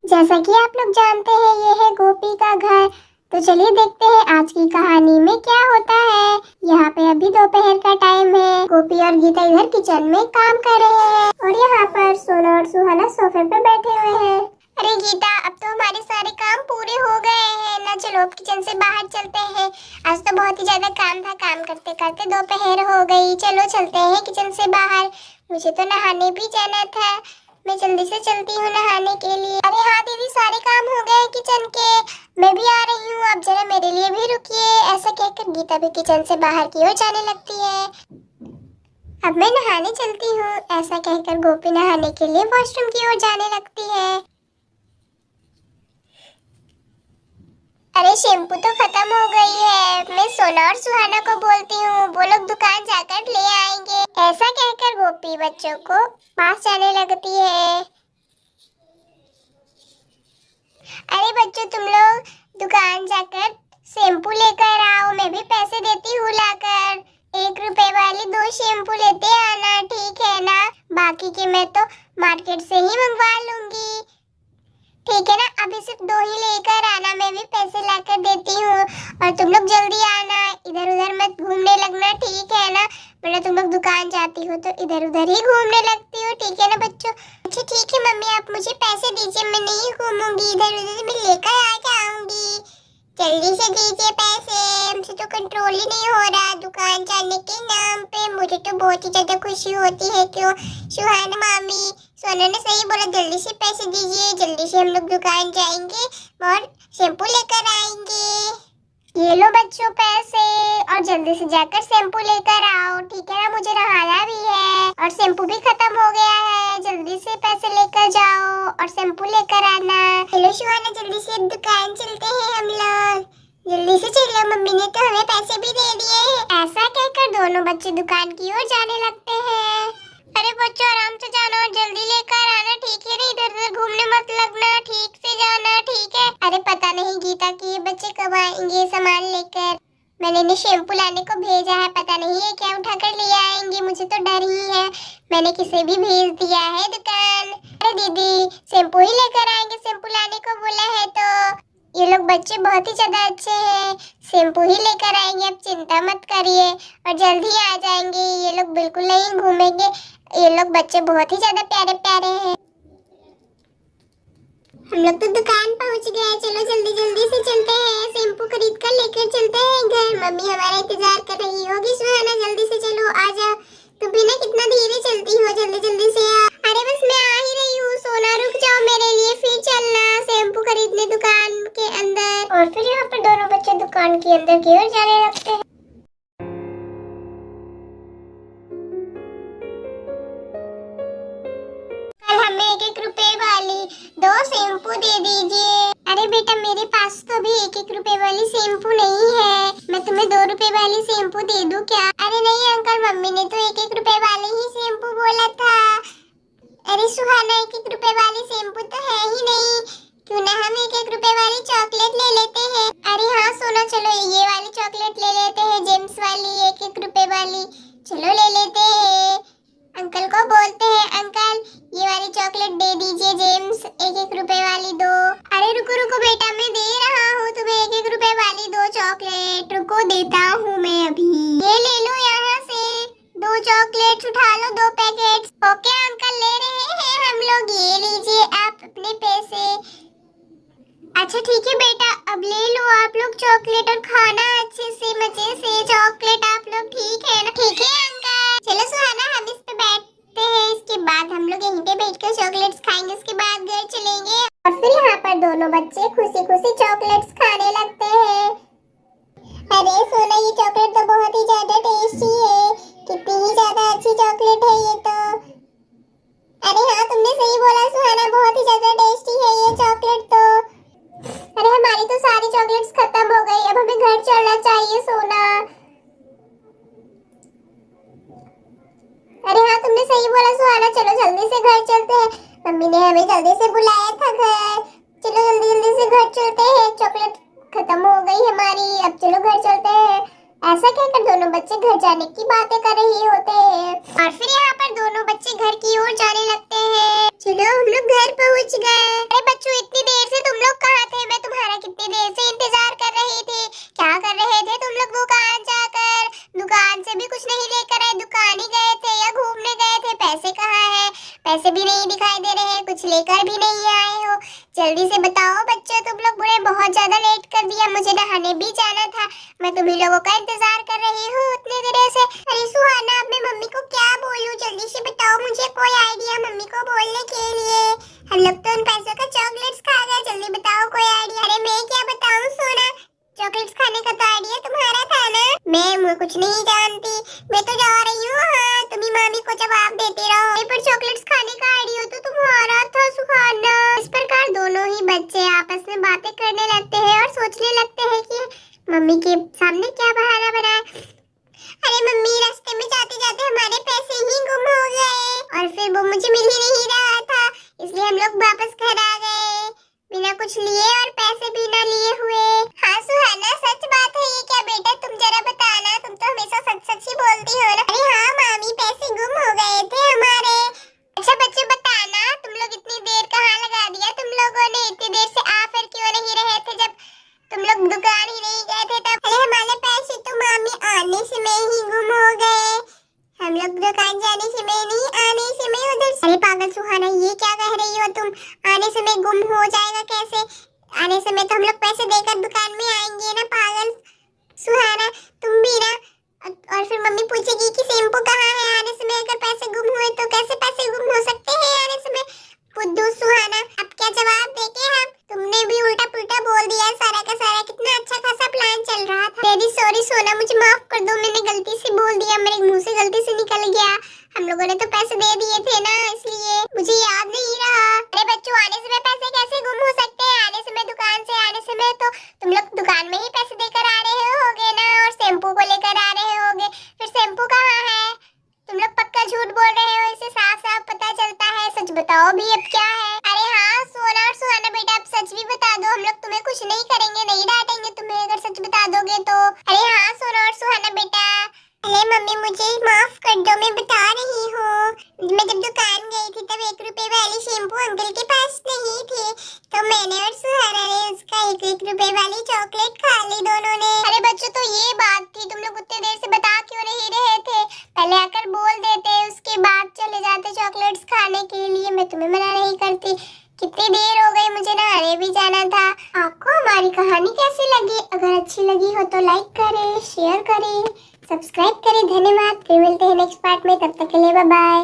जैसा कि आप लोग जानते हैं ये है गोपी का घर। तो चलिए देखते हैं आज की कहानी में क्या होता है। यहाँ पे अभी दोपहर का टाइम है। गोपी और गीता इधर किचन में काम कर रहे हैं और यहाँ पर सोना और सुहाना सोफे पे बैठे हुए हैं। अरे गीता, अब तो हमारे सारे काम पूरे हो गए हैं ना। चलो अब किचन से बाहर चलते हैं। आज तो बहुत ही ज्यादा काम था, काम करते करते दोपहर हो गई। चलो चलते हैं किचन से बाहर। मुझे तो नहाने भी जाना था, मैं जल्दी से चलती हूँ नहाने के लिए। अरे हाँ दीदी, सारे काम हो गए किचन के, मैं भी आ रही हूँ, आप जरा मेरे लिए भी रुकिए। ऐसा कहकर गीता भी किचन से बाहर की ओर जाने लगती है। अब मैं नहाने चलती हूँ, ऐसा कहकर गोपी नहाने के लिए वॉशरूम की ओर जाने लगती है। अरे शैम्पू तो खत्म हो गई है, मैं सोना और सुहाना को बोलती हूँ, वो लोग दुकान जाकर ले आएंगे। ऐसा कहकर गोपी बच्चों को पास जाने लगती है। अरे बच्चों, तुम लोग दुकान जाकर शैम्पू लेकर आओ, मैं भी पैसे देती हूँ लाकर। 1 रुपए वाली 2 शैम्पू लेते आना, ठीक है ना? बाकी के मैं तो मार्केट से ही मंगवा लूंगी, ठीक है ना? अभी सिर्फ 2 ही लेकर आना, मैं भी पैसे लाकर देती हूँ। और तुम लोग जल्दी आना, इधर उधर मत घूमने लगना, ठीक है ना? वरना तुम लोग दुकान जाती हो तो इधर उधर ही घूमने लगती हो, ठीक है ना बच्चों? अच्छा ठीक है मम्मी, आप मुझे पैसे दीजिए, मैं नहीं घूमूंगी इधर उधर, मैं लेकर आ जाऊंगी। जल्दी से दीजिए पैसे, हमसे तो कंट्रोल ही नहीं हो रहा दुकान जाने के नाम पे। मुझे तो बहुत ही ज्यादा खुशी होती है। क्यों सुहाना मामी, सोना ने सही बोला, जल्दी से पैसे दीजिए, जल्दी से हम लोग दुकान जाएंगे और शैम्पू लेकर आएंगे। ये लो बच्चों पैसे, और जल्दी से जाकर शैम्पू लेकर आओ, ठीक है ना? मुझे नहाना भी है और शैम्पू भी खत्म हो गया है। जल्दी से पैसे लेकर जाओ और शैम्पू लेकर आना। हेलो सुहाना, जल्दी से दुकान चलते हैं हम लोग, जल्दी से चलो, मम्मी ने तो हमें पैसे भी दे दिए हैं। ऐसा कहकर दोनों बच्चे दुकान की ओर जाने लगते हैं। अरे बच्चों आराम से जाना और जल्दी लेकर आना, ठीक है ना? इधर उधर घूमने मत लगना, ठीक से जाना, ठीक है? अरे पता नहीं गीता कि ये बच्चे कब आएंगे सामान लेकर। मैंने इन्हें शैम्पू लाने को भेजा है, पता नहीं ये क्या उठा कर ले आएंगे, मुझे तो डर ही है। मैंने किसे भी भेज दिया है दुकान। अरे दीदी शैम्पू ही लेकर आएंगे, शैम्पू लाने को बोला है तो। ये लोग बच्चे बहुत ही ज्यादा अच्छे हैं, शैम्पू ही लेकर आएंगे, आप चिंता मत करिए और जल्दी आ जाएंगे। ये लोग बिल्कुल नहीं घूमेंगे, ये लोग बच्चे बहुत ही ज्यादा प्यारे प्यारे हैं। हम लोग तो दुकान पहुंच गए, चलो जल्दी जल्दी से चलते हैं, शैम्पू खरीद कर लेकर चलते हैं घर। मम्मी हमारा इंतजार कर रही होगी। सुहाना जल्दी से चलो, आजा। तुम भी ना कितना धीरे चलती हो, जल्दी जल्दी से आ। अरे बस मैं आ ही रही हूँ। सोना रुक जाओ मेरे लिए, फिर चलना शैम्पू खरीदने दुकान के अंदर। और फिर यहाँ पर दोनों बच्चे दुकान के अंदर की ओर जाने लगते हैं। हमें 1-1 रुपए वाली 2 शैम्पू दे दीजिए। अरे बेटा, मेरे पास तो भी 1-1 रुपए वाली शैम्पू नहीं है, मैं तुम्हें 2 रुपए वाली शैम्पू दे दूं क्या? अरे नहीं अंकल, मम्मी ने तो 1-1 रुपए वाली ही शैम्पू बोला था। अरे सुहाना, 1-1 रुपए वाली शैम्पू तो है ही नहीं, क्यों ना हम 1-1 रुपए वाली चॉकलेट ले लेते हैं? अरे हाँ सोना, चलो ये वाली चॉकलेट ले लेते हैं, जेम्स वाली 1-1 रुपए वाली, चलो ले लेते हैं। अंकल को बोलते हैं, अंकल ये वाली चॉकलेट दे दीजिए, जेम्स 1-1 रुपए वाली 2। अरे रुको रुको बेटा, मैं दे रहा हूँ तुम्हें 1-1 रुपए वाली 2 चॉकलेट, रुको देता हूँ मैं अभी। ये ले लो, यहाँ से 2 चॉकलेट उठा लो, 2 पैकेट। ओके अंकल, ले रहे हैं हम लोग, ये लीजिए आप अपने पैसे। अच्छा ठीक है बेटा, अब ले लो आप लोग चॉकलेट और खाना अच्छे से मजे से चॉकलेट आप लोग, ठीक है ना? ठीक है अंकल। चलो सुहाना, हम इस पे बैठते हैं, इसके बाद हम लोग यहीं पे बैठकर चॉकलेट्स खाएंगे, उसके बाद घर चलेंगे। और फिर यहाँ पर दोनों बच्चे खुशी खुशी चॉकलेट्स खाने लगते हैं। अरे सोना, ये चॉकलेट तो बहुत ही ज्यादा टेस्टी है, कितनी ही ज्यादा अच्छी चॉकलेट है ये तो। अरे हाँ तुमने सही बोला सुहाना, बहुत ही ज्यादा टेस्टी है ये चॉकलेट तो। अरे हमारी तो सारी चॉकलेट्स खत्म हो गई, अब हमें घर चलना चाहिए सोना। अरे हाँ तुमने सही बोला सुहाना, चलो जल्दी से घर चलते हैं, मम्मी ने हमें जल्दी से बुलाया था घर। चलो जल्दी जल्दी से घर चलते हैं, चॉकलेट खत्म हो गई हमारी, अब चलो घर चलते हैं। ऐसा कहकर दोनों बच्चे घर जाने की बातें कर रहे होते हैं और फिर यहाँ पर दोनों बच्चे घर की ओर जाने लगते हैं। चलो हम लोग घर पहुँच गए। अरे बच्चों, इतनी जल्दी से बताओ बच्चों, तुम लोग बुरे बहुत ज्यादा लेट कर दिया, मुझे नहाने भी जाना था। मैं तुम्ही लोगों का इंतजार कर रही हूँ उतने देर से। अरे सुहाना, अब मैं मम्मी को क्या बोलूँ? जल्दी से बताओ मुझे कोई आइडिया मम्मी को बोलने के लिए। हम लोग तो उन पैसों का चॉकलेट्स खा गए, जल्दी बताओ कोई आइडिया। अरे मैं क्या बताऊँ सोना, चॉकलेट्स खाने का तो आइडिया तुम्हारा था ना। मैं कुछ नहीं जानती, मैं तो जा रही हूँ। हाँ, तुम्ही मामी को जवाब देते रहो। पर चॉकलेट्स खाने का आइडिया तो तुम्हारा था सुहाना। इस प्रकार दोनों ही बच्चे आपस में बातें करने लगते हैं और सोचने लगते हैं कि मम्मी के सामने क्या बहाना बनाए। अरे मम्मी, रास्ते में जाते जाते हमारे पैसे ही गुम हो गए और फिर वो मुझे मिल ही नहीं रहा था, इसलिए हम लोग वापस घर आ गए बिना कुछ लिए और पैसे भी ना लिए हुए। हाँ सुहाना, सच बात है ये क्या बेटा? तुम जरा बताना, तुम तो हमेशा सच सच ही बोलती हो ना। अरे हाँ मामी, पैसे गुम हो गए थे हमारे। अच्छा बच्चे बताना, तुम लोग इतनी देर कहाँ लगा दिया तुम लोगों ने? इतनी देर से आ फिर क्यों नहीं रहे थे? जब तुम लोग दुकान ही नहीं गए थे तब। अरे हमारे पैसे तो मामी आने से में ही गुम हो गए, हम लोग दुकान जाने से में नहीं, आने से में उधर। अरे पागल सुहाना, ये क्या कह रही हो तुम? आने से में गुम हो जाएगा कैसे? आने से में तो हम लोग पैसे देकर दुकान में आएंगे ना पागल सुहाना, तुम भी ना। और फिर मम्मी पूछेगी कि शैम्पू कहाँ है? आने से में अगर पैसे गुम हुए तो कैसे पैसे गुम हो सकते हैं आने से में? बुद्धू सुहाना, अब क्या जवाब देके हम? तुमने भी उल्टा पुल्टा बोल दिया सारा का सारा। कितना अच्छा खासा प्लान चल रहा था। वेरी सॉरी सोना, मुझे माफ कर दो, मैंने गलती से बोल दिया, मेरे मुंह से गलती से निकल गया। हम लोगों ने तो पैसे दे दिए थे ना, इसलिए मुझे याद नहीं रहा। अरे बच्चों, आने से में पैसे कैसे गुम हो सकते हैं? आने से में दुकान से आने से में तो तुम लोग दुकान में ही पैसे देकर आ रहे होगे ना, और शैम्पू को लेकर आ रहे होगे। फिर शैम्पू कहाँ है? तुम लोग पक्का झूठ बोल रहे हो, इससे साफ साफ पता चलता है। सच बताओ भी, अब क्या है? अरे हाँ सोना और सुहाना बेटा, अब सच भी बता दो, हम लोग तुम्हें कुछ नहीं करेंगे, नहीं डांटेंगे तुम्हें अगर सच बता दोगे तो। अरे हाँ सोना और सुहाना बेटा। अरे मम्मी, मुझे माफ कर दो, मैं बता रही हूँ। मैं जब दुकान गई थी तब 1 रुपए वाली शैम्पू अंकल के पास नहीं थे, तो मैंने और सुहाना ने उसका 1 रुपए वाली चॉकलेट खा ली दोनों ने। अरे बच्चों, तो ये बात थी, तुम लोग उतनी देर से बता क्यों नहीं रहे थे? पहले आकर बोल देते, उसके बाद चले जाते चॉकलेट्स खाने के लिए। मैं तुम्हें मना नहीं करती, कितनी देर हो गई, मुझे नहाने भी जाना था। आपको हमारी कहानी कैसी लगी? अगर अच्छी लगी हो तो लाइक करें, शेयर करें, सब्सक्राइब करें। धन्यवाद, फिर मिलते हैं नेक्स्ट पार्ट में, तब तक के लिए बाय बाय।